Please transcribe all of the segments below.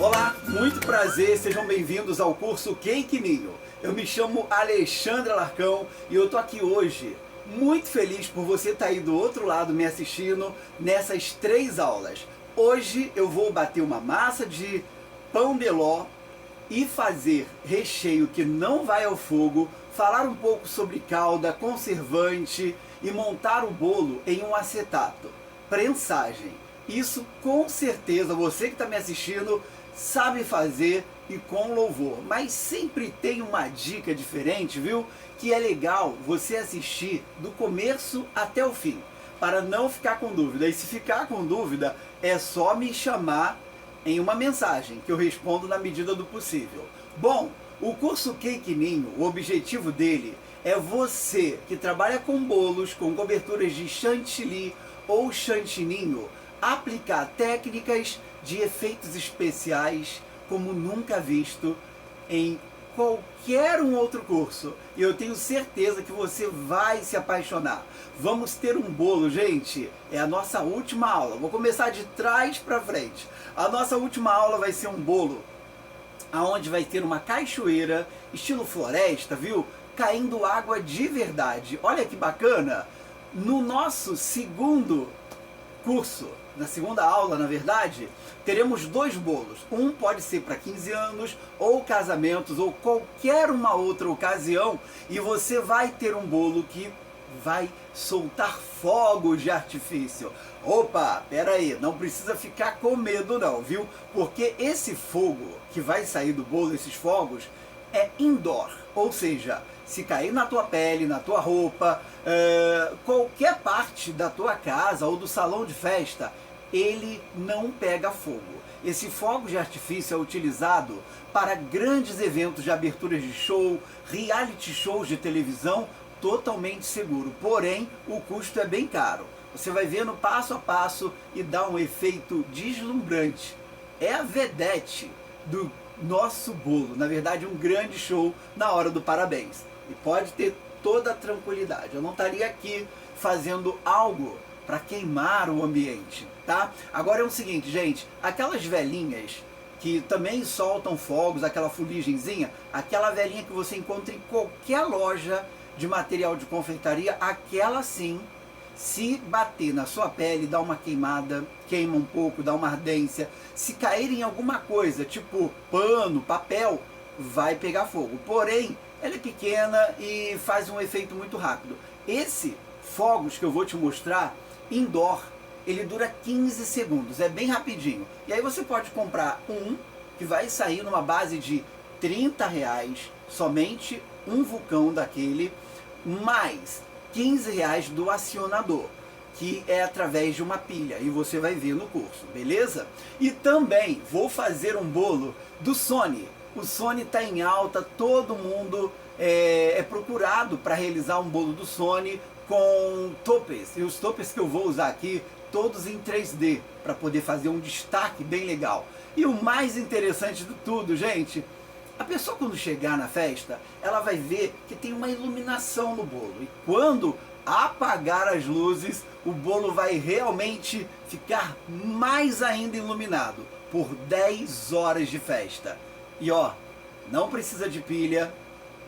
Olá, muito prazer, sejam bem-vindos ao curso Cake Ninho. Eu me chamo Alexandre Alarcão e eu tô aqui hoje muito feliz por você estar aí do outro lado me assistindo nessas 3 aulas. Hoje eu vou bater uma massa de pão de ló e fazer recheio que não vai ao fogo, falar um pouco sobre calda, conservante e montar o bolo em um acetato. Prensagem. Isso com certeza você que está me assistindo sabe fazer e com louvor, mas sempre tem uma dica diferente, viu? Que é legal você assistir do começo até o fim, para não ficar com dúvida. E se ficar com dúvida, é só me chamar em uma mensagem, que eu respondo na medida do possível. Bom, o curso Cake Ninho, o objetivo dele é você que trabalha com bolos, com coberturas de chantilly ou chantininho, aplicar técnicas de efeitos especiais como nunca visto em qualquer um outro curso. E eu tenho certeza que você vai se apaixonar. Vamos ter um bolo, gente. É a nossa última aula. Vou começar de trás para frente. A nossa última aula vai ser um bolo aonde vai ter uma cachoeira estilo floresta, viu? Caindo água de verdade. Olha que bacana. No nosso segundo curso, na segunda aula, na verdade, teremos 2 bolos. Um pode ser para 15 anos, ou casamentos, ou qualquer uma outra ocasião, e você vai ter um bolo que vai soltar fogos de artifício. Opa, peraí, não precisa ficar com medo não, viu? Porque esse fogo que vai sair do bolo, esses fogos, é indoor, ou seja, se cair na tua pele, na tua roupa, qualquer parte da tua casa ou do salão de festa, ele não pega fogo. Esse fogo de artifício é utilizado para grandes eventos de aberturas de show, reality shows de televisão, totalmente seguro. Porém, o custo é bem caro. Você vai vendo passo a passo e dá um efeito deslumbrante. É a vedete do nosso bolo, na verdade um grande show na hora do parabéns. E pode ter toda a tranquilidade. Eu não estaria aqui fazendo algo para queimar o ambiente, tá? Agora é o seguinte, gente, aquelas velhinhas que também soltam fogos, aquela fuligenzinha, aquela velhinha que você encontra em qualquer loja de material de confeitaria, aquela sim, se bater na sua pele, dá uma queimada, queima um pouco, dá uma ardência. Se cair em alguma coisa, tipo pano, papel, vai pegar fogo. Porém, ela é pequena e faz um efeito muito rápido. Esse fogos que eu vou te mostrar, indoor, ele dura 15 segundos, é bem rapidinho. E aí você pode comprar um, que vai sair numa base de R$30, somente um vulcão daquele, mais R$15 do acionador, que é através de uma pilha, e você vai ver no curso, beleza? E também vou fazer um bolo do Sony. O Sony está em alta, todo mundo é procurado para realizar um bolo do Sony com topes. E os topes que eu vou usar aqui, todos em 3D, para poder fazer um destaque bem legal. E o mais interessante de tudo, gente, a pessoa quando chegar na festa, ela vai ver que tem uma iluminação no bolo. E quando apagar as luzes, o bolo vai realmente ficar mais ainda iluminado por 10 horas de festa. E ó, não precisa de pilha,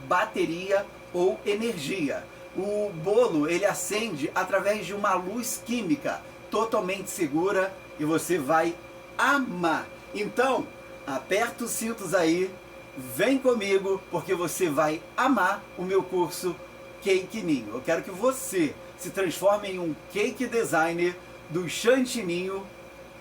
bateria ou energia. O bolo ele acende através de uma luz química totalmente segura e você vai amar. Então, aperta os cintos aí, vem comigo porque você vai amar o meu curso Cake Ninho. Eu quero que você se transforme em um cake designer do chantininho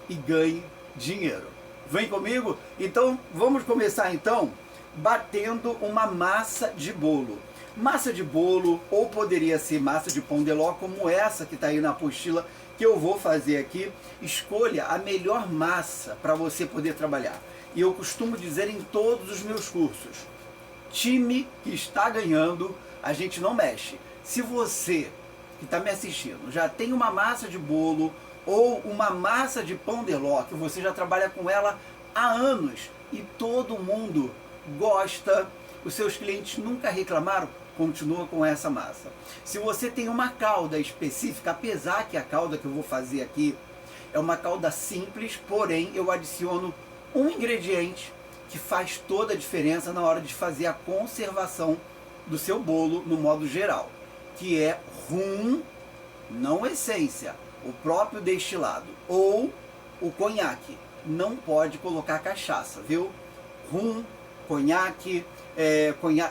e ganhe dinheiro. Vem comigo? Então vamos começar então batendo uma massa de bolo. Massa de bolo, ou poderia ser massa de pão de ló, como essa que está aí na apostila que eu vou fazer aqui. Escolha a melhor massa para você poder trabalhar. E eu costumo dizer em todos os meus cursos, time que está ganhando, a gente não mexe. Se você que está me assistindo já tem uma massa de bolo ou uma massa de pão de ló, que você já trabalha com ela há anos e todo mundo gosta, os seus clientes nunca reclamaram, continua com essa massa. Se você tem uma calda específica, apesar que a calda que eu vou fazer aqui é uma calda simples, porém eu adiciono um ingrediente que faz toda a diferença na hora de fazer a conservação do seu bolo no modo geral, que é rum, não essência, o próprio destilado, ou o conhaque. Não pode colocar cachaça, viu? Rum, conhaque,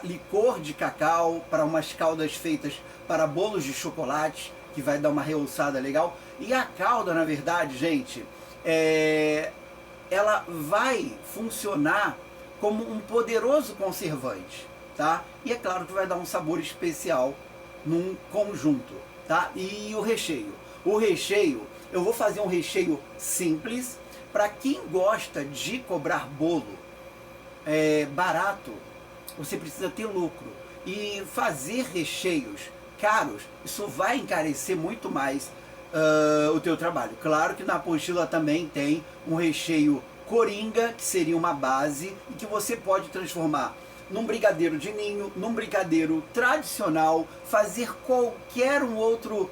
licor de cacau para umas caldas feitas para bolos de chocolate, que vai dar uma realçada legal. E a calda, na verdade, gente, ela vai funcionar como um poderoso conservante, tá? E é claro que vai dar um sabor especial num conjunto, tá? E o recheio? O recheio, eu vou fazer um recheio simples. Para quem gosta de cobrar bolo barato, você precisa ter lucro. E fazer recheios caros, isso vai encarecer muito mais o teu trabalho. Claro que na apostila também tem um recheio coringa, que seria uma base, e que você pode transformar num brigadeiro de ninho, num brigadeiro tradicional, fazer qualquer um outro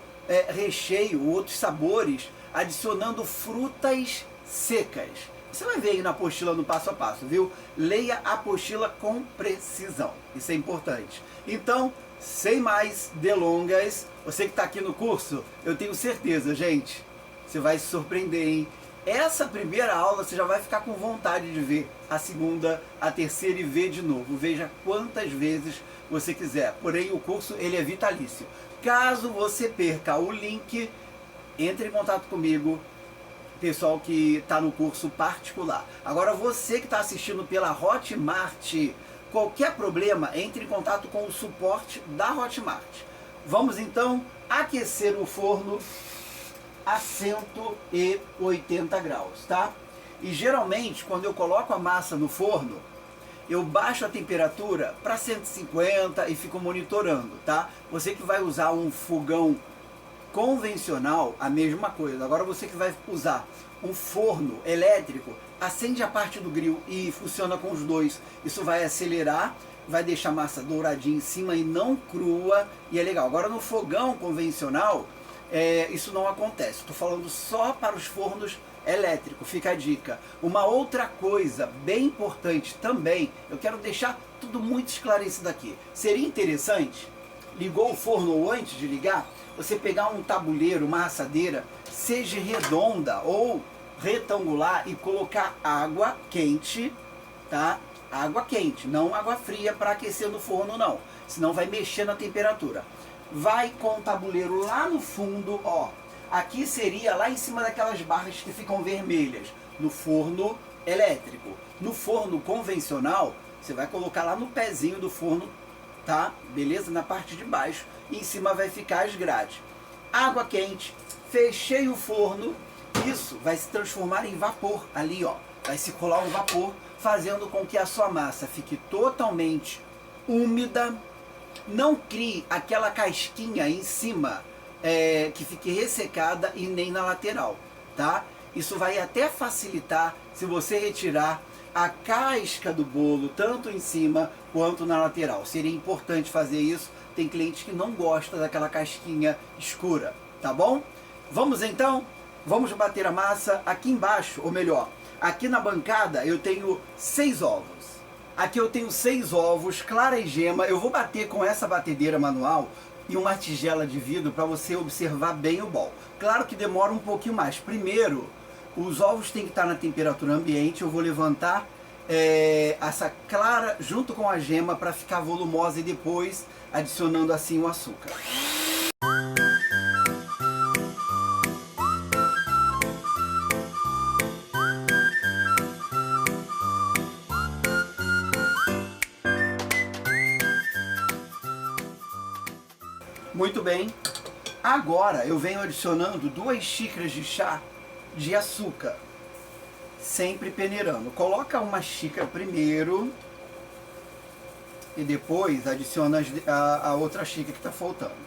recheio, outros sabores, adicionando frutas secas. Você vai ver aí na apostila no passo a passo, viu? Leia a apostila com precisão, isso é importante. Então, sem mais delongas, você que está aqui no curso, eu tenho certeza, gente, você vai se surpreender, hein? Essa primeira aula você já vai ficar com vontade de ver a segunda, a terceira e ver de novo. Veja quantas vezes você quiser. Porém, o curso ele é vitalício. Caso você perca o link, entre em contato comigo, pessoal que está no curso particular. Agora, você que está assistindo pela Hotmart, qualquer problema, entre em contato com o suporte da Hotmart. Vamos então aquecer o forno a 180 graus, tá? E geralmente, quando eu coloco a massa no forno, eu baixo a temperatura para 150 e fico monitorando, tá? Você que vai usar um fogão convencional, a mesma coisa. Agora você que vai usar um forno elétrico, acende a parte do grill e funciona com os dois. Isso vai acelerar, vai deixar a massa douradinha em cima e não crua, e é legal. Agora no fogão convencional, isso não acontece. Estou falando só para os fornos elétricos, fica a dica. Uma outra coisa bem importante também, eu quero deixar tudo muito esclarecido aqui. Seria interessante, ligou o forno ou antes de ligar, você pegar um tabuleiro, uma assadeira, seja redonda ou retangular, e colocar água quente, tá? Água quente, não água fria para aquecer no forno não, senão vai mexer na temperatura. Vai com o tabuleiro lá no fundo, ó. Aqui seria lá em cima daquelas barras que ficam vermelhas, no forno elétrico. No forno convencional, você vai colocar lá no pezinho do forno, tá? Beleza? Na parte de baixo. E em cima vai ficar as grades. Água quente, fechei o forno, isso vai se transformar em vapor ali, ó. Vai circular um vapor, fazendo com que a sua massa fique totalmente úmida. Não crie aquela casquinha em cima que fique ressecada e nem na lateral, tá? Isso vai até facilitar se você retirar a casca do bolo, tanto em cima quanto na lateral. Seria importante fazer isso. Tem cliente que não gosta daquela casquinha escura, tá bom? Vamos então? Vamos bater a massa aqui embaixo, ou melhor, aqui na bancada eu tenho 6 ovos. Aqui eu tenho 6 ovos, clara e gema. Eu vou bater com essa batedeira manual e uma tigela de vidro para você observar bem o bol. Claro que demora um pouquinho mais. Primeiro, os ovos têm que estar na temperatura ambiente. Eu vou levantar essa clara junto com a gema para ficar volumosa e depois adicionando assim o açúcar. Muito bem, agora eu venho adicionando 2 xícaras de chá de açúcar, sempre peneirando. Coloca uma xícara primeiro e depois adiciona a outra xícara que está faltando.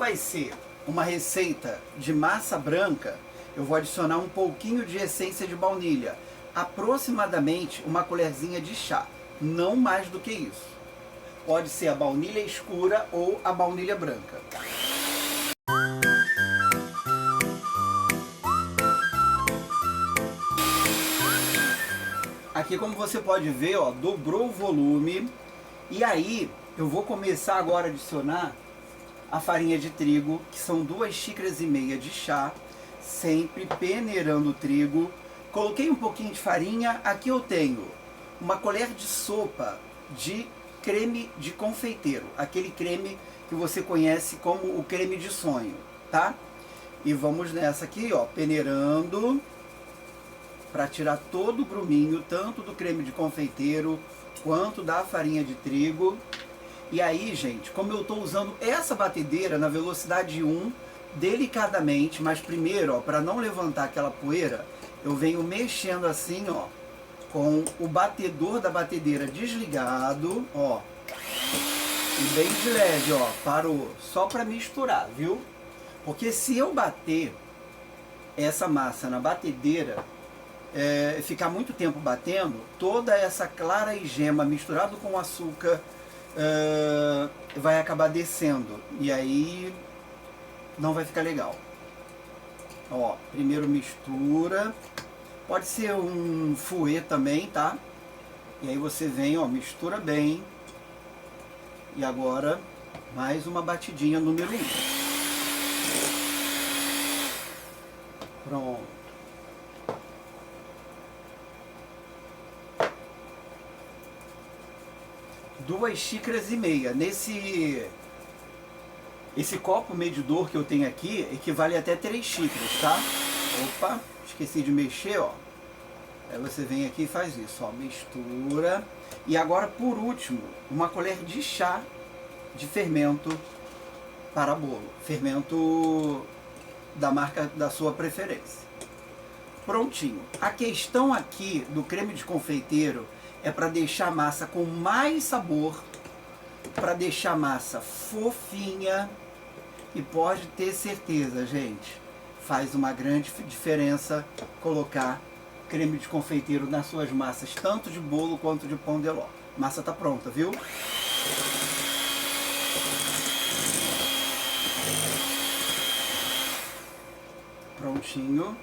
vai ser uma receita de massa branca, eu vou adicionar um pouquinho de essência de baunilha, aproximadamente uma colherzinha de chá, não mais do que isso. Pode ser a baunilha escura ou a baunilha branca. Aqui, como você pode ver, ó, dobrou o volume. E aí eu vou começar agora a adicionar a farinha de trigo, que são 2,5 xícaras de chá, sempre peneirando o trigo. Coloquei um pouquinho de farinha. Aqui eu tenho uma colher de sopa de creme de confeiteiro, aquele creme que você conhece como o creme de sonho, tá? E vamos nessa aqui, ó, peneirando para tirar todo o gruminho, tanto do creme de confeiteiro quanto da farinha de trigo. E aí, gente, como eu estou usando essa batedeira na velocidade 1, delicadamente, mas primeiro, ó, para não levantar aquela poeira, eu venho mexendo assim, ó, com o batedor da batedeira desligado, ó, e bem de leve, ó, parou, só para misturar, viu? Porque se eu bater essa massa na batedeira, ficar muito tempo batendo, toda essa clara e gema misturado com açúcar vai acabar descendo, e aí não vai ficar legal. Ó, primeiro mistura, pode ser um fouet também, tá? E aí você vem, ó, mistura bem. E agora, mais uma batidinha número 1. Pronto. Duas xícaras e meia. Esse copo medidor que eu tenho aqui equivale até 3 xícaras, tá? Opa, esqueci de mexer, ó. Aí você vem aqui e faz isso, ó, mistura. E agora, por último, uma colher de chá de fermento para bolo. Fermento da marca da sua preferência. Prontinho. A questão aqui do creme de confeiteiro é para deixar a massa com mais sabor, para deixar a massa fofinha. E pode ter certeza, gente, faz uma grande diferença colocar creme de confeiteiro nas suas massas, tanto de bolo quanto de pão de ló. Massa tá pronta, viu? Prontinho.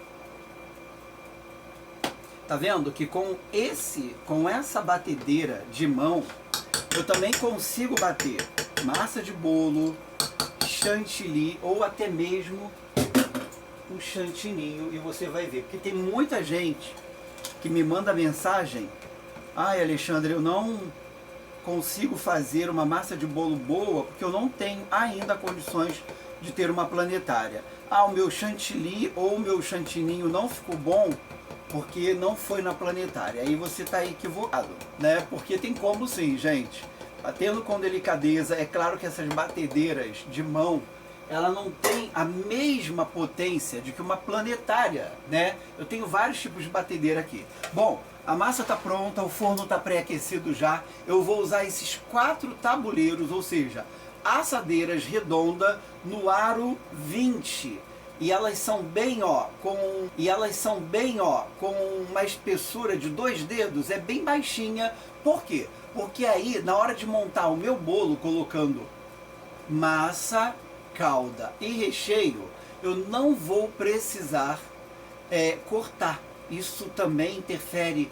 Tá vendo que com essa batedeira de mão, eu também consigo bater massa de bolo, chantilly ou até mesmo um chantininho, e você vai ver, porque tem muita gente que me manda mensagem: ai, Alexandre, eu não consigo fazer uma massa de bolo boa porque eu não tenho ainda condições de ter uma planetária. Ah, o meu chantilly ou o meu chantininho não ficou bom porque não foi na planetária. Aí você está equivocado, né? Porque tem como sim, gente. Batendo com delicadeza. É claro que essas batedeiras de mão, ela não tem a mesma potência de que uma planetária, né? Eu tenho vários tipos de batedeira aqui. Bom, a massa está pronta, o forno está pré-aquecido já. Eu vou usar esses 4 tabuleiros, ou seja, assadeiras redondas no aro 20. E elas são bem, ó, com uma espessura de 2 dedos, é bem baixinha. Por quê? Porque aí, na hora de montar o meu bolo, colocando massa, calda e recheio, eu não vou precisar cortar. Isso também interfere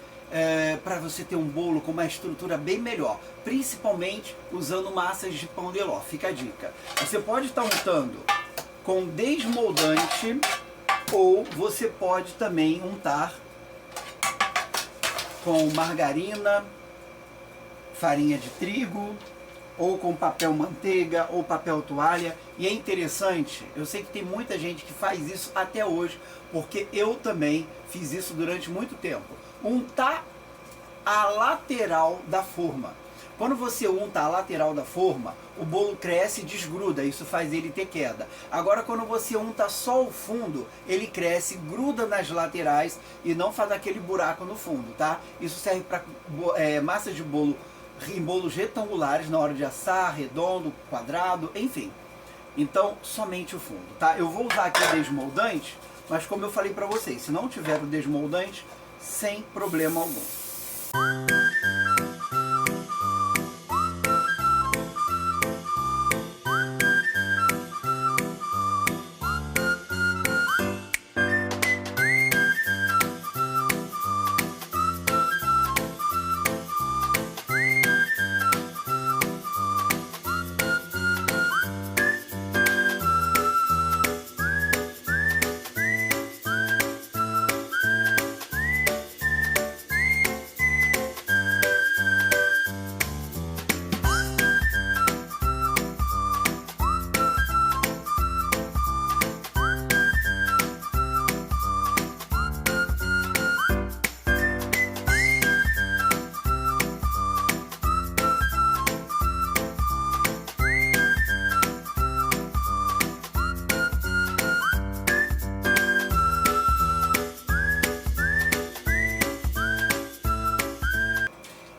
para você ter um bolo com uma estrutura bem melhor, principalmente usando massas de pão de ló. Fica a dica. Você pode estar untando com desmoldante, ou você pode também untar com margarina, farinha de trigo, ou com papel manteiga, ou papel toalha. E é interessante, eu sei que tem muita gente que faz isso até hoje, porque eu também fiz isso durante muito tempo. Untar a lateral da forma. Quando você unta a lateral da forma, o bolo cresce e desgruda, isso faz ele ter queda. Agora, quando você unta só o fundo, ele cresce, gruda nas laterais e não faz aquele buraco no fundo, tá? Isso serve para massa de bolo em bolos retangulares, na hora de assar, redondo, quadrado, enfim. Então, somente o fundo, tá? Eu vou usar aqui o desmoldante, mas como eu falei para vocês, se não tiver o desmoldante, sem problema algum.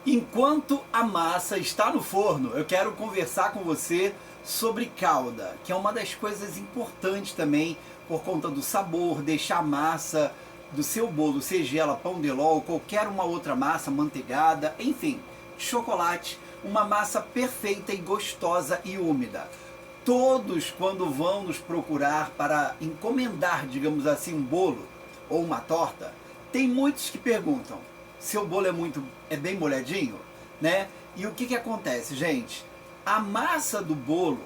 Enquanto a massa está no forno, eu quero conversar com você sobre calda, que é uma das coisas importantes também por conta do sabor, deixar a massa do seu bolo, seja ela pão de ló ou qualquer uma outra massa, manteigada, enfim, chocolate, uma massa perfeita e gostosa e úmida. Todos, quando vão nos procurar para encomendar, digamos assim, um bolo ou uma torta, tem muitos que perguntam: seu bolo é bem molhadinho, né? E o que acontece, gente? A massa do bolo,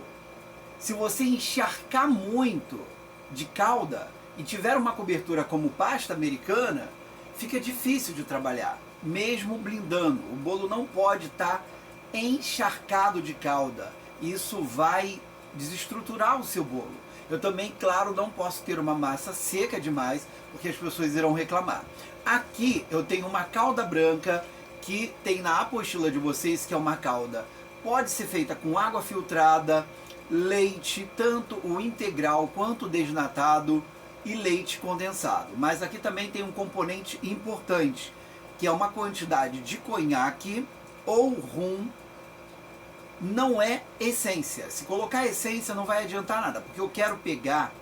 se você encharcar muito de calda e tiver uma cobertura como pasta americana, fica difícil de trabalhar, mesmo blindando. O bolo não pode estar encharcado de calda. Isso vai desestruturar o seu bolo. Eu também, claro, não posso ter uma massa seca demais, porque as pessoas irão reclamar. Aqui eu tenho uma calda branca, que tem na apostila de vocês, que é uma calda, pode ser feita com água filtrada, leite, tanto o integral quanto o desnatado, e leite condensado. Mas aqui também tem um componente importante, que é uma quantidade de conhaque ou rum. Não é essência. Se colocar essência não vai adiantar nada, porque eu quero pegar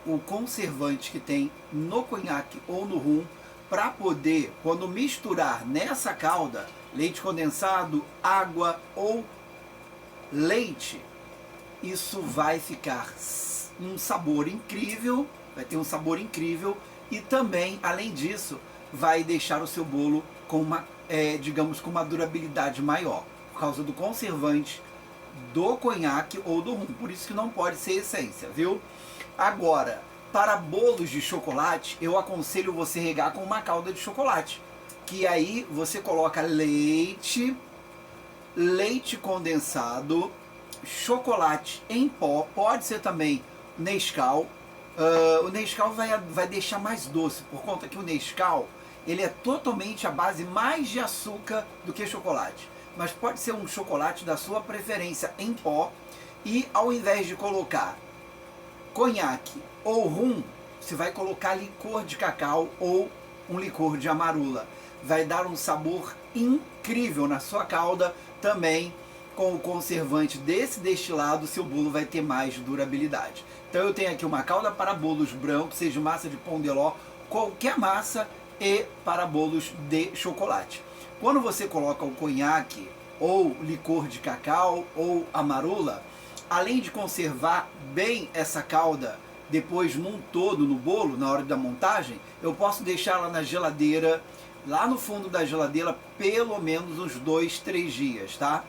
o conservante que tem no conhaque ou no rum, para poder, quando misturar nessa calda, leite condensado, água ou leite, isso vai ficar um sabor incrível, vai ter um sabor incrível, e também, além disso, vai deixar o seu bolo com uma, digamos, com uma durabilidade maior, por causa do conservante, do conhaque ou do rum. Por isso que não pode ser essência, viu? Agora, para bolos de chocolate, eu aconselho você regar com uma calda de chocolate, que aí você coloca leite, leite condensado, chocolate em pó, pode ser também Nescau. O Nescau vai deixar mais doce, por conta que o Nescau, ele é totalmente à base mais de açúcar do que chocolate. Mas pode ser um chocolate da sua preferência em pó, e ao invés de colocar conhaque ou rum, você vai colocar licor de cacau ou um licor de amarula. Vai dar um sabor incrível na sua calda. Também com o conservante desse destilado, seu bolo vai ter mais durabilidade. Então eu tenho aqui uma calda para bolos brancos, seja massa de pão de ló, qualquer massa, e para bolos de chocolate. Quando você coloca o conhaque ou licor de cacau ou amarula, além de conservar bem essa calda depois num todo no bolo, na hora da montagem, eu posso deixá-la na geladeira, lá no fundo da geladeira, pelo menos uns 2, 3 dias, tá?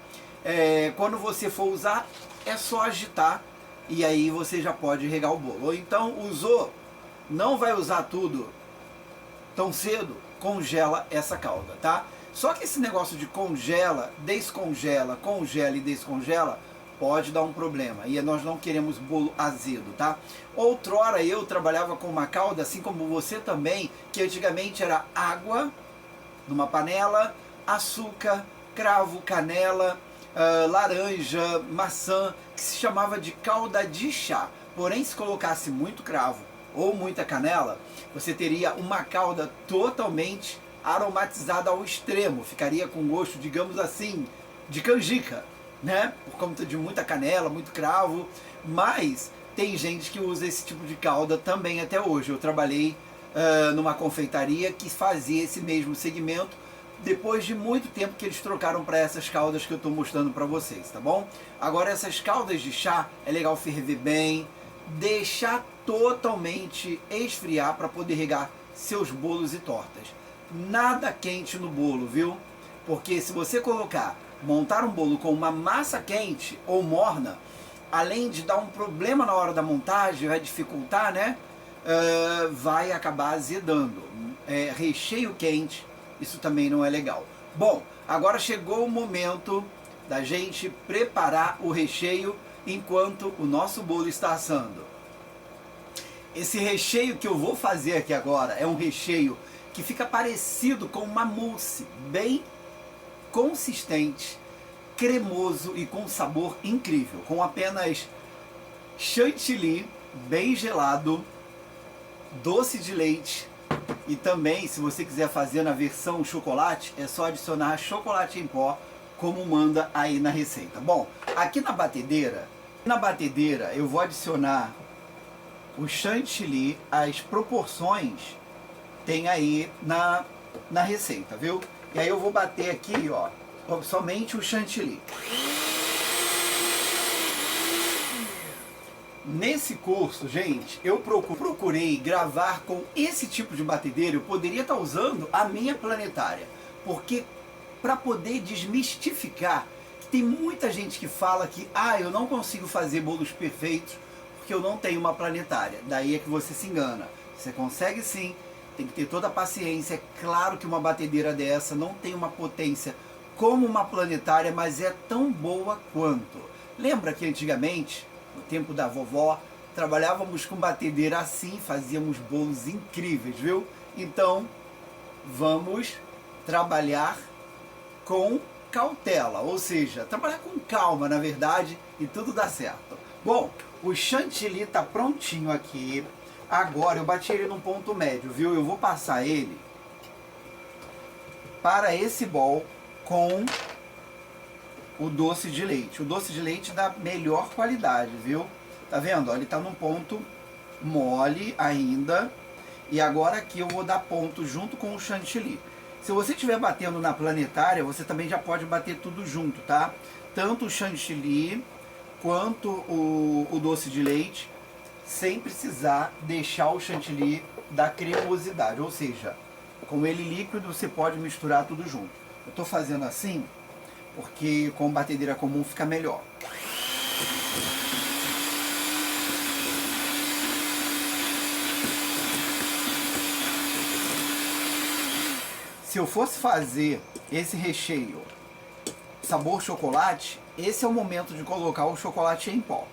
Quando você for usar, é só agitar, e aí você já pode regar o bolo. Ou então, usou, não vai usar tudo tão cedo, congela essa calda, tá? Só que esse negócio de congela, descongela, congela e descongela, pode dar um problema, e nós não queremos bolo azedo, tá? Outrora eu trabalhava com uma calda, assim como você também, que antigamente era água numa panela, açúcar, cravo, canela, laranja, maçã, que se chamava de calda de chá. Porém, se colocasse muito cravo ou muita canela, você teria uma calda totalmente aromatizada ao extremo, ficaria com gosto, digamos assim, de canjica. né? Por conta de muita canela, muito cravo, mas tem gente que usa esse tipo de calda também até hoje. Eu trabalhei numa confeitaria que fazia esse mesmo segmento, depois de muito tempo que eles trocaram para essas caldas que eu estou mostrando para vocês, tá bom? Agora essas caldas de chá é legal ferver bem, deixar totalmente esfriar para poder regar seus bolos e tortas. Nada quente no bolo, viu? Porque se você montar um bolo com uma massa quente ou morna, além de dar um problema na hora da montagem, vai dificultar, né? Vai acabar azedando. Recheio quente, isso também não é legal. Bom, agora chegou o momento da gente preparar o recheio enquanto o nosso bolo está assando. Esse recheio que eu vou fazer aqui agora é um recheio que fica parecido com uma mousse, bem consistente, cremoso e com sabor incrível, com apenas chantilly bem gelado, doce de leite e também, se você quiser fazer na versão chocolate, é só adicionar chocolate em pó, como manda aí na receita. Bom, aqui na batedeira eu vou adicionar o chantilly, as proporções tem aí na receita, viu? E aí eu vou bater aqui, ó, somente o chantilly. Nesse curso, gente, eu procurei gravar com esse tipo de batedeira. Eu poderia estar usando a minha planetária, porque para poder desmistificar, tem muita gente que fala que eu não consigo fazer bolos perfeitos porque eu não tenho uma planetária. Daí é que você se engana. Você consegue sim, tem que ter toda a paciência. É claro que uma batedeira dessa não tem uma potência como uma planetária, mas é tão boa quanto. Lembra que antigamente, no tempo da vovó, trabalhávamos com batedeira assim, fazíamos bolos incríveis, viu? Então, vamos trabalhar com cautela, ou seja, trabalhar com calma, na verdade, e tudo dá certo. Bom, o chantilly tá prontinho aqui. Agora eu bati ele num ponto médio, viu? Eu vou passar ele para esse bol com o doce de leite. O doce de leite da melhor qualidade, viu? Tá vendo? Ó, ele tá num ponto mole ainda. E agora aqui eu vou dar ponto junto com o chantilly. Se você estiver batendo na planetária, você também já pode bater tudo junto, tá? Tanto o chantilly quanto o doce de leite, sem precisar deixar o chantilly da cremosidade. Ou seja, com ele líquido você pode misturar tudo junto. Eu tô fazendo assim porque com batedeira comum fica melhor. Se eu fosse fazer esse recheio sabor chocolate, esse é o momento de colocar o chocolate em pó.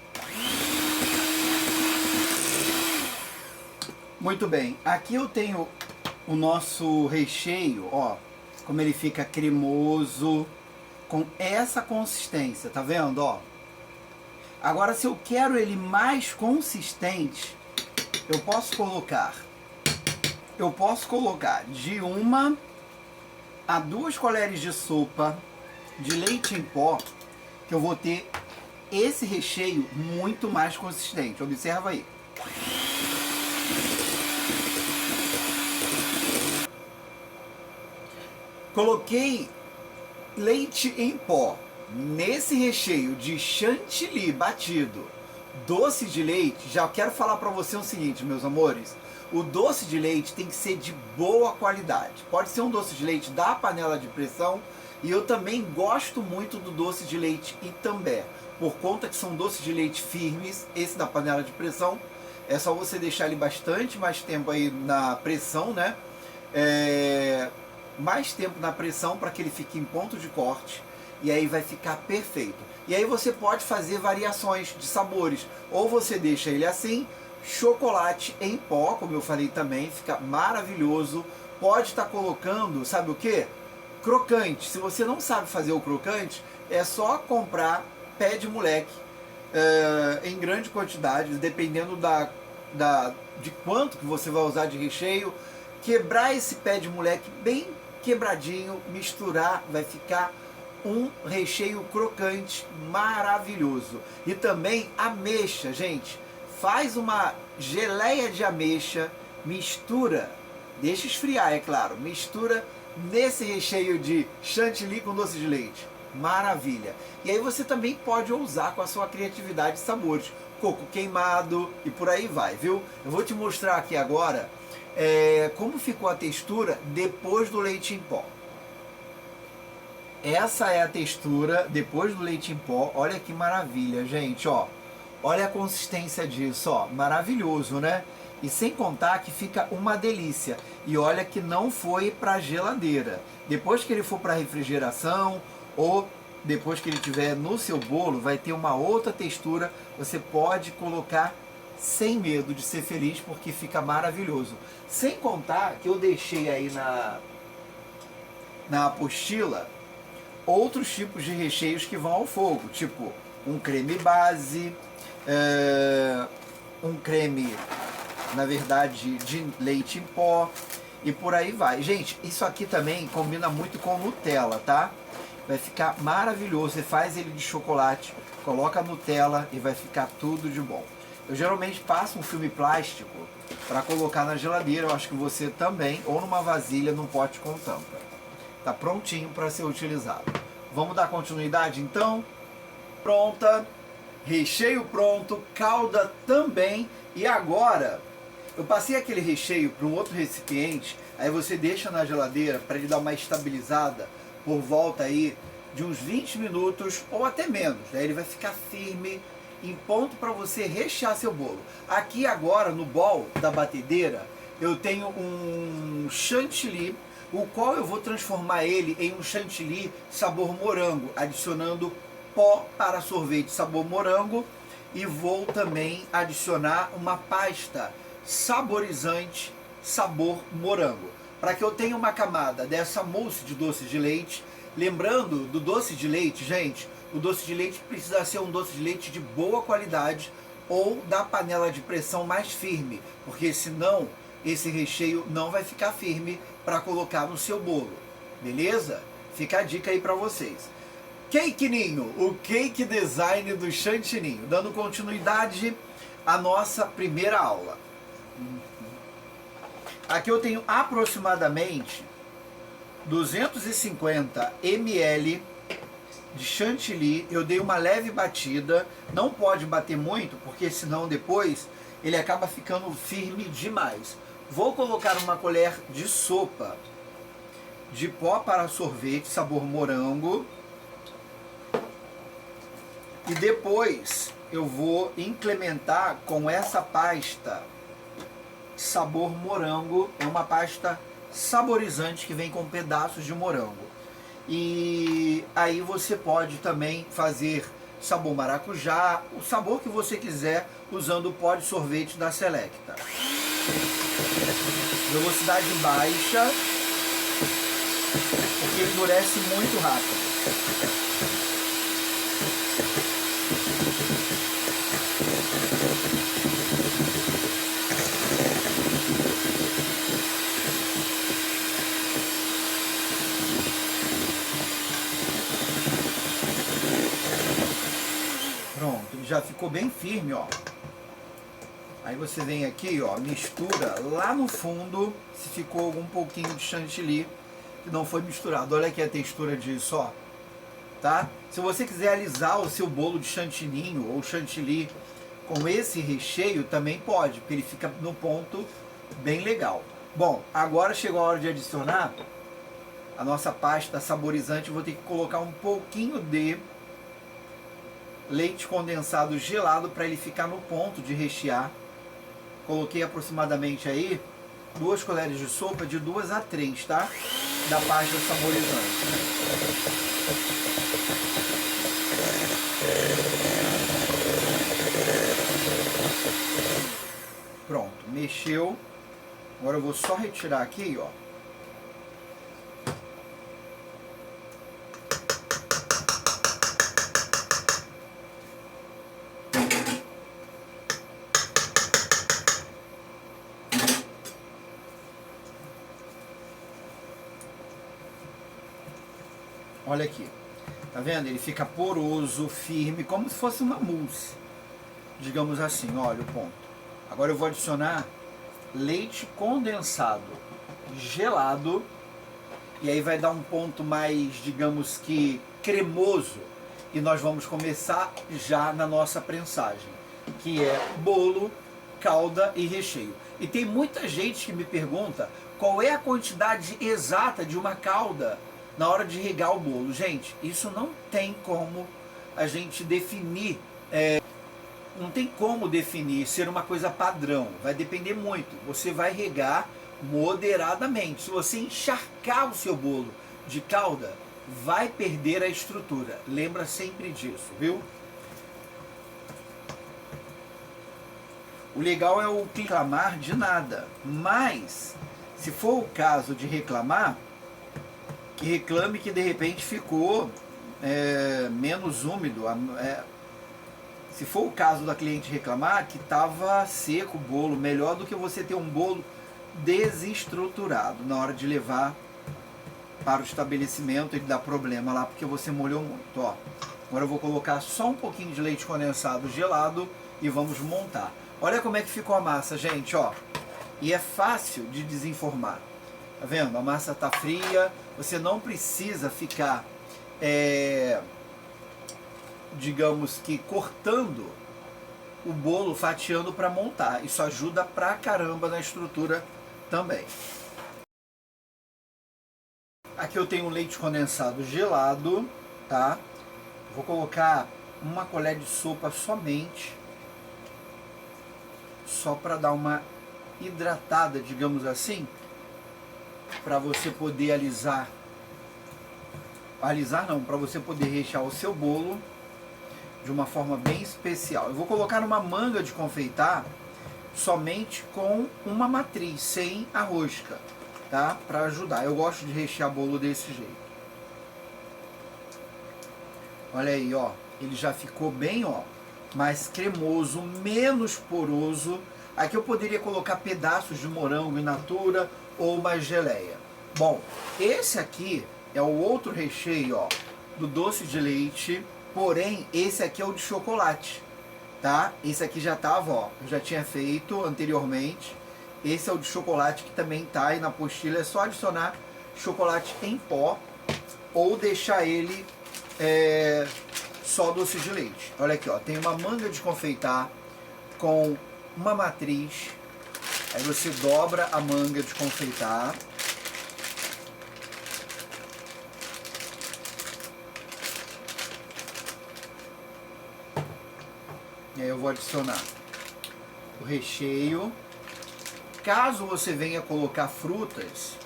Muito bem, aqui eu tenho o nosso recheio, ó, como ele fica cremoso, com essa consistência, tá vendo, ó? Agora, se eu quero ele mais consistente, eu posso colocar de 1 a 2 colheres de sopa de leite em pó, que eu vou ter esse recheio muito mais consistente. Observa aí. Coloquei leite em pó nesse recheio de chantilly batido, doce de leite. Já quero falar para você o seguinte, meus amores, o doce de leite tem que ser de boa qualidade. Pode ser um doce de leite da panela de pressão, e eu também gosto muito do doce de leite Itambé, por conta que são doces de leite firmes. Esse da panela de pressão é só você deixar ele bastante mais tempo aí na pressão, né? Mais tempo na pressão para que ele fique em ponto de corte, e aí vai ficar perfeito. E aí você pode fazer variações de sabores, ou você deixa ele assim, chocolate em pó, como eu falei também, fica maravilhoso. Pode estar colocando, sabe o que? Crocante. Se você não sabe fazer o crocante, é só comprar pé de moleque em grande quantidade, dependendo de quanto que você vai usar de recheio. Quebrar esse pé de moleque bem quebradinho, misturar, vai ficar um recheio crocante maravilhoso. E também ameixa, gente. Faz uma geleia de ameixa, mistura, deixa esfriar, é claro, mistura nesse recheio de chantilly com doce de leite. Maravilha! E aí você também pode usar com a sua criatividade de sabores. Coco queimado e por aí vai, viu? Eu vou te mostrar aqui agora como ficou a textura depois do leite em pó. Essa é a textura depois do leite em pó. Olha que maravilha, gente, ó. Olha a consistência disso, ó. Maravilhoso, né? E sem contar que fica uma delícia. E olha que não foi para geladeira. Depois que ele for para refrigeração ou depois que ele tiver no seu bolo, vai ter uma outra textura. Você pode colocar sem medo de ser feliz, porque fica maravilhoso. Sem contar que eu deixei aí na apostila outros tipos de recheios que vão ao fogo, tipo um creme base, um creme, na verdade, de leite em pó e por aí vai. Gente, isso aqui também combina muito com Nutella, tá? Vai ficar maravilhoso. Você faz ele de chocolate, coloca Nutella e vai ficar tudo de bom. Eu geralmente passo um filme plástico para colocar na geladeira, eu acho que você também, ou numa vasilha, num pote com tampa. Tá prontinho para ser utilizado. Vamos dar continuidade então? Pronta, recheio pronto, calda também. E agora, eu passei aquele recheio para um outro recipiente, aí você deixa na geladeira para ele dar uma estabilizada por volta aí de uns 20 minutos ou até menos. Daí ele vai ficar firme, em ponto para você rechear seu bolo. Aqui agora no bowl da batedeira eu tenho um chantilly, o qual eu vou transformar ele em um chantilly sabor morango, adicionando pó para sorvete sabor morango, e vou também adicionar uma pasta saborizante sabor morango, para que eu tenha uma camada dessa mousse de doce de leite. Lembrando do doce de leite, gente, o doce de leite precisa ser um doce de leite de boa qualidade ou da panela de pressão mais firme, porque senão esse recheio não vai ficar firme para colocar no seu bolo, beleza? Fica a dica aí para vocês. Cake Ninho, o cake design do Chantininho, dando continuidade à nossa primeira aula. Aqui eu tenho aproximadamente 250 ml de chantilly. Eu dei uma leve batida, não pode bater muito, porque senão depois ele acaba ficando firme demais. Vou colocar uma colher de sopa de pó para sorvete sabor morango. E depois eu vou incrementar com essa pasta sabor morango. É uma pasta saborizante que vem com pedaços de morango. E aí você pode também fazer sabor maracujá, o sabor que você quiser, usando o pó de sorvete da Selecta. Velocidade baixa, porque ele endurece muito rápido. Pronto, ele já ficou bem firme, ó. Aí você vem aqui, ó, mistura lá no fundo, se ficou algum pouquinho de chantilly que não foi misturado. Olha aqui a textura disso, ó. Tá? Se você quiser alisar o seu bolo de chantininho ou chantilly com esse recheio, também pode, porque ele fica no ponto bem legal. Bom, agora chegou a hora de adicionar a nossa pasta saborizante. Vou ter que colocar um pouquinho de leite condensado gelado para ele ficar no ponto de rechear. Coloquei aproximadamente aí 2 colheres de sopa, de 2 a 3, tá? Da pasta saborizante. Pronto, mexeu. Agora eu vou só retirar aqui, ó. Olha aqui. Tá vendo? Ele fica poroso, firme, como se fosse uma mousse. Digamos assim, olha o ponto. Agora eu vou adicionar leite condensado gelado. E aí vai dar um ponto mais, digamos que, cremoso. E nós vamos começar já na nossa prensagem, que é bolo, calda e recheio. E tem muita gente que me pergunta qual é a quantidade exata de uma calda na hora de regar o bolo. Gente, isso não tem como a gente definir, não tem como definir ser uma coisa padrão. Vai depender muito. Você vai regar moderadamente. Se você encharcar o seu bolo de calda, vai perder a estrutura. Lembra sempre disso, viu? O legal é o reclamar de nada, mas se for o caso de reclamar, que reclame que de repente ficou menos úmido. Se for o caso da cliente reclamar que estava seco o bolo, melhor do que você ter um bolo desestruturado na hora de levar para o estabelecimento e dar problema lá porque você molhou muito. Ó, agora eu vou colocar só um pouquinho de leite condensado gelado e vamos montar. Olha como é que ficou a massa, gente, ó. E é fácil de desenformar. Tá vendo? A massa tá fria. Você não precisa ficar, digamos que, cortando o bolo, fatiando para montar. Isso ajuda pra caramba na estrutura também. Aqui eu tenho leite condensado gelado, tá? Vou colocar uma colher de sopa somente, só para dar uma hidratada, digamos assim, para você poder alisar não, para você poder rechear o seu bolo de uma forma bem especial. Eu vou colocar numa manga de confeitar somente com uma matriz, sem a rosca, tá? Para ajudar. Eu gosto de rechear bolo desse jeito. Olha aí, ó, ele já ficou bem, ó, mais cremoso, menos poroso. Aqui eu poderia colocar pedaços de morango in natura ou uma geleia. Bom, esse aqui é o outro recheio, ó, do doce de leite, porém esse aqui é o de chocolate, tá? Esse aqui já tava, ó, eu já tinha feito anteriormente. Esse é o de chocolate que também tá aí na apostila, é só adicionar chocolate em pó ou deixar ele só doce de leite. Olha aqui, ó, tem uma manga de confeitar com uma matriz. Aí você dobra a manga de confeitar. E aí eu vou adicionar o recheio. Caso você venha colocar frutas,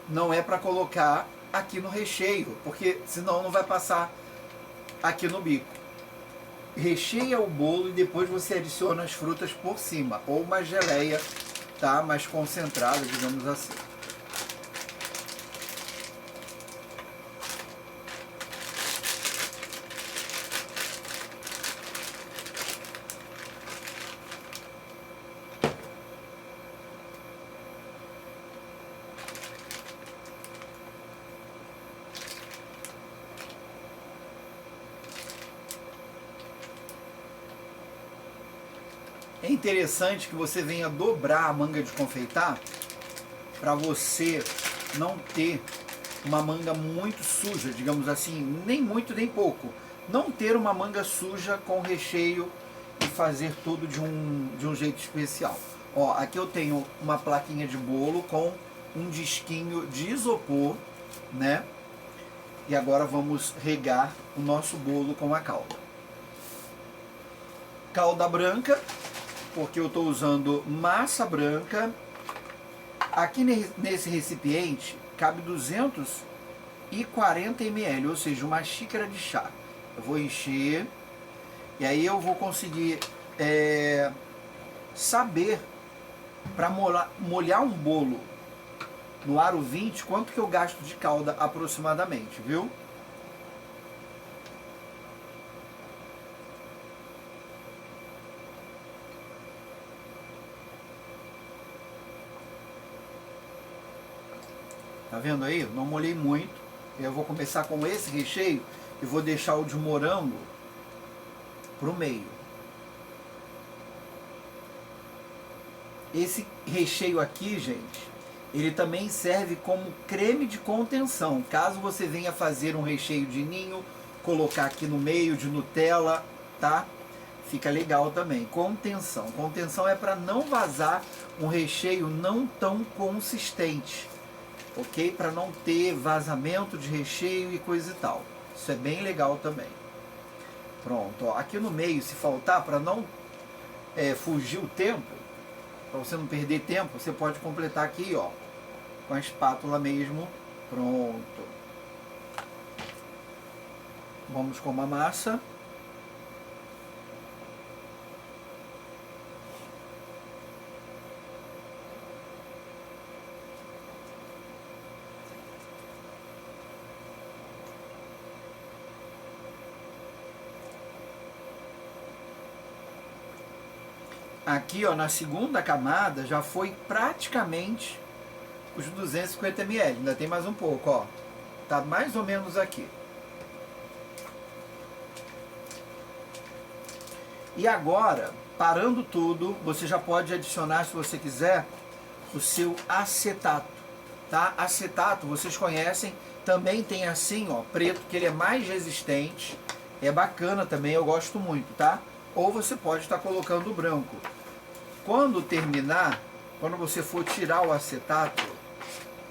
não é para colocar aqui no recheio, porque senão não vai passar aqui no bico. Recheia o bolo e depois você adiciona as frutas por cima, ou uma geleia, tá, mais concentrada, digamos assim. É interessante que você venha dobrar a manga de confeitar para você não ter uma manga muito suja, digamos assim, nem muito nem pouco. Não ter uma manga suja com recheio e fazer tudo de um jeito especial. Ó, aqui eu tenho uma plaquinha de bolo com um disquinho de isopor, né? E agora vamos regar o nosso bolo com a calda. Calda branca, porque eu estou usando massa branca. Aqui nesse recipiente cabe 240 ml, ou seja, uma xícara de chá. Eu vou encher e aí eu vou conseguir saber, para molhar um bolo no aro 20, quanto que eu gasto de calda aproximadamente, viu? Tá vendo aí? Não molhei muito, Eu vou começar com esse recheio e vou deixar o de morango pro meio. Esse recheio aqui, gente, ele também serve como creme de contenção. Caso você venha fazer um recheio de ninho, colocar aqui no meio de Nutella, tá? Fica legal também. Contenção. Contenção é para não vazar um recheio não tão consistente, ok? Para não ter vazamento de recheio e coisa e tal. Isso é bem legal também. Pronto, ó. Aqui no meio, se faltar, para não fugir o tempo, para você não perder tempo, você pode completar aqui, ó, com a espátula mesmo. Pronto. Vamos com uma massa. Aqui, ó, na segunda camada já foi praticamente os 250 ml. Ainda tem mais um pouco, ó. Tá mais ou menos aqui. E agora, parando tudo, você já pode adicionar, se você quiser, o seu acetato, tá? Acetato, vocês conhecem, também tem assim, ó, preto, que ele é mais resistente. É bacana também, eu gosto muito, tá? Ou você pode estar colocando o branco. Quando terminar, quando você for tirar o acetato,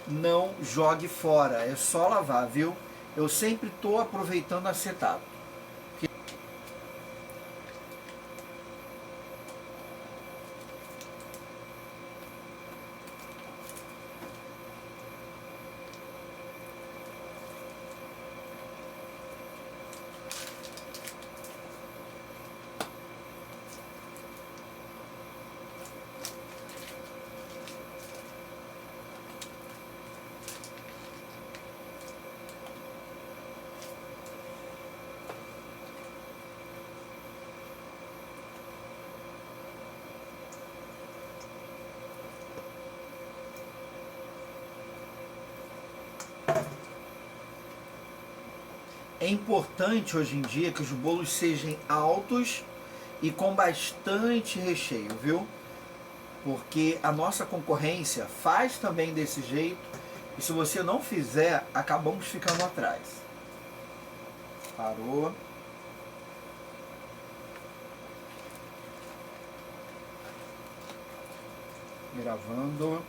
não jogue fora, é só lavar, viu? Eu sempre estou aproveitando acetato. É importante hoje em dia que os bolos sejam altos e com bastante recheio, viu? Porque a nossa concorrência faz também desse jeito e se você não fizer, acabamos ficando atrás. Parou. Gravando.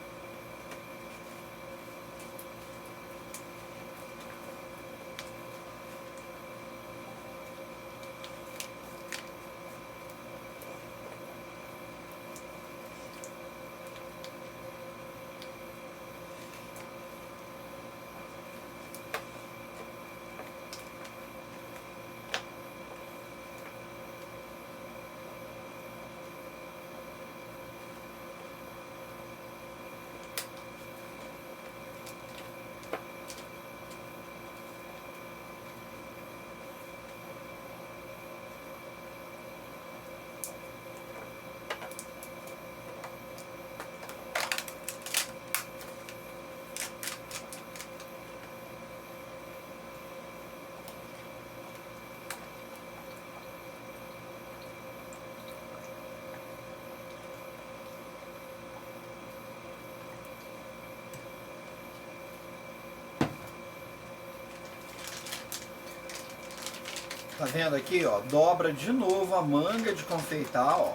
Tá vendo aqui, ó? Dobra de novo a manga de confeitar, ó.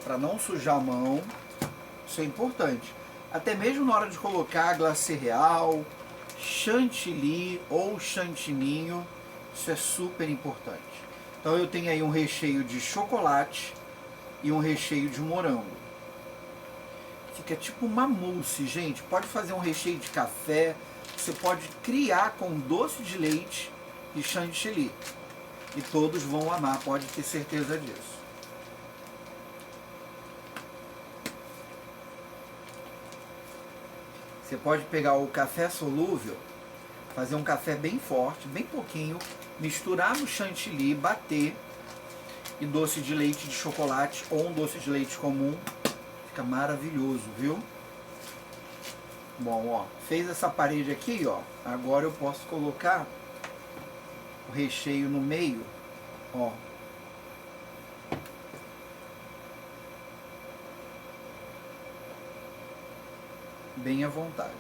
Pra não sujar a mão. Isso é importante. Até mesmo na hora de colocar glacê real, chantilly ou chantininho, isso é super importante. Então eu tenho aí um recheio de chocolate e um recheio de morango. Fica tipo uma mousse, gente. Pode fazer um recheio de café, você pode criar com doce de leite e chantilly. E todos vão amar, pode ter certeza disso. Você pode pegar o café solúvel, fazer um café bem forte, bem pouquinho, misturar no chantilly, bater, e doce de leite de chocolate ou um doce de leite comum, fica maravilhoso, viu? Bom, ó, fez essa parede aqui, ó. Agora eu posso colocar o recheio no meio, ó. Bem à vontade.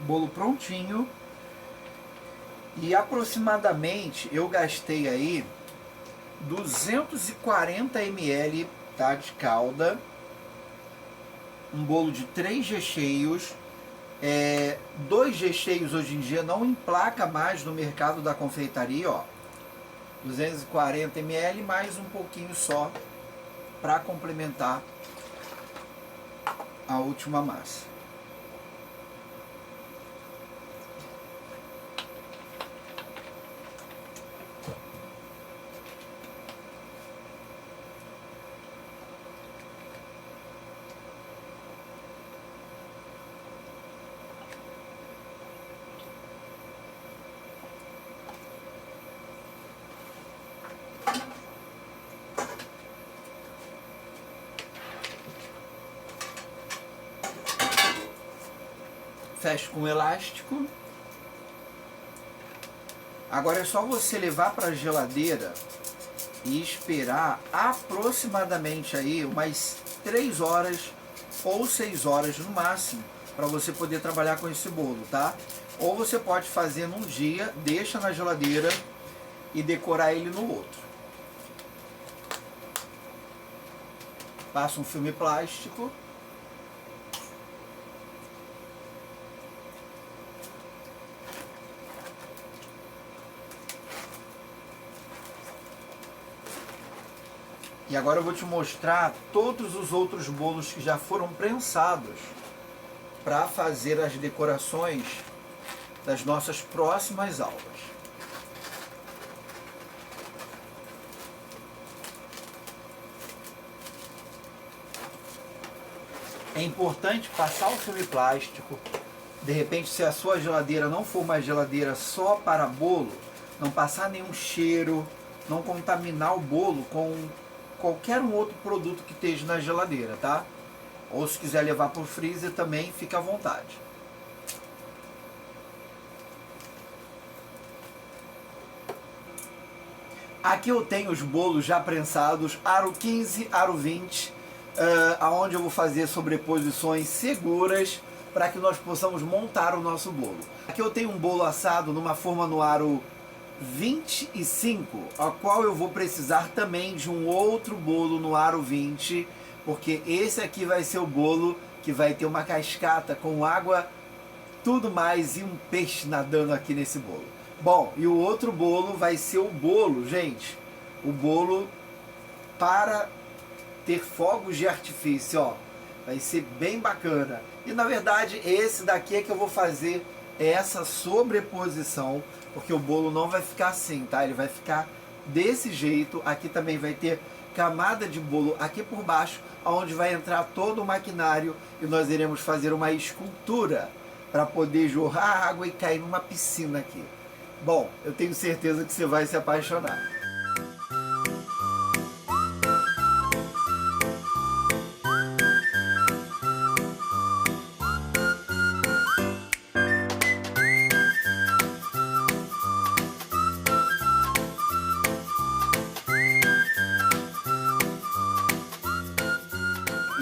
Bolo prontinho. E aproximadamente eu gastei aí 240 ml, tá, de calda. Um bolo de 3 recheios. 2 recheios hoje em dia não emplaca mais no mercado da confeitaria, ó. 240 ml mais um pouquinho só para complementar a última massa. Fecha com elástico. Agora é só você levar para a geladeira e esperar aproximadamente aí umas 3 horas ou 6 horas no máximo para você poder trabalhar com esse bolo, tá? Ou você pode fazer num dia, deixa na geladeira e decorar ele no outro. Passa um filme plástico. E agora eu vou te mostrar todos os outros bolos que já foram prensados para fazer as decorações das nossas próximas aulas. É importante passar o filme plástico. De repente, se a sua geladeira não for uma geladeira só para bolo, não passar nenhum cheiro, não contaminar o bolo com qualquer um outro produto que esteja na geladeira, tá? Ou se quiser levar para o freezer também, fica à vontade. Aqui eu tenho os bolos já prensados, aro 15, aro 20, aonde eu vou fazer sobreposições seguras para que nós possamos montar o nosso bolo. Aqui eu tenho um bolo assado numa forma no aro 25, a qual eu vou precisar também de um outro bolo no aro 20, porque esse aqui vai ser o bolo que vai ter uma cascata com água, tudo mais, e um peixe nadando aqui nesse bolo. Bom, e o outro bolo vai ser o bolo, gente, o bolo para ter fogos de artifício, ó, vai ser bem bacana. E na verdade esse daqui é que eu vou fazer essa sobreposição, porque o bolo não vai ficar assim, tá? Ele vai ficar desse jeito. Aqui também vai ter camada de bolo aqui por baixo, onde vai entrar todo o maquinário e nós iremos fazer uma escultura para poder jorrar água e cair numa piscina aqui. Bom, eu tenho certeza que você vai se apaixonar.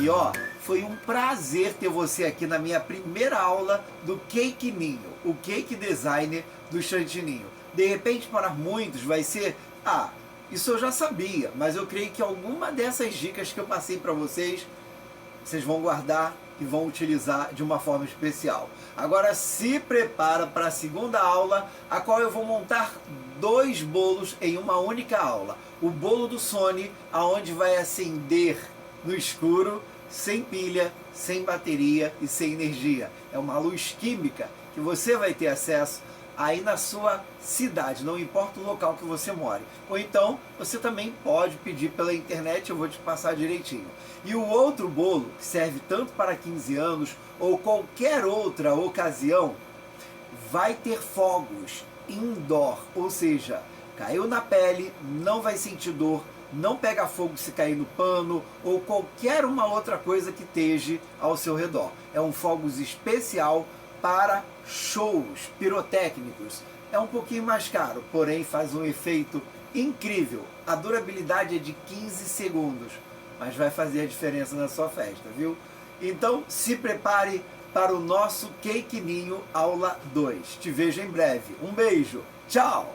E ó, foi um prazer ter você aqui na minha primeira aula do Cake Ninho, o Cake Designer do Chantininho. De repente para muitos vai ser, isso eu já sabia, mas eu creio que alguma dessas dicas que eu passei para vocês vão guardar e vão utilizar de uma forma especial. Agora se prepara para a segunda aula, a qual eu vou montar 2 bolos em uma única aula. O bolo do Sony, aonde vai acender no escuro, sem pilha, sem bateria e sem energia. É uma luz química que você vai ter acesso aí na sua cidade, não importa o local que você more. Ou então, você também pode pedir pela internet, eu vou te passar direitinho. E o outro bolo, que serve tanto para 15 anos ou qualquer outra ocasião, vai ter fogos indoor, ou seja, caiu na pele, não vai sentir dor, não pega fogo se cair no pano ou qualquer uma outra coisa que esteja ao seu redor. É um fogos especial para shows pirotécnicos. É um pouquinho mais caro, porém faz um efeito incrível. A durabilidade é de 15 segundos, mas vai fazer a diferença na sua festa, viu? Então se prepare para o nosso Cake Ninho Aula 2. Te vejo em breve. Um beijo. Tchau!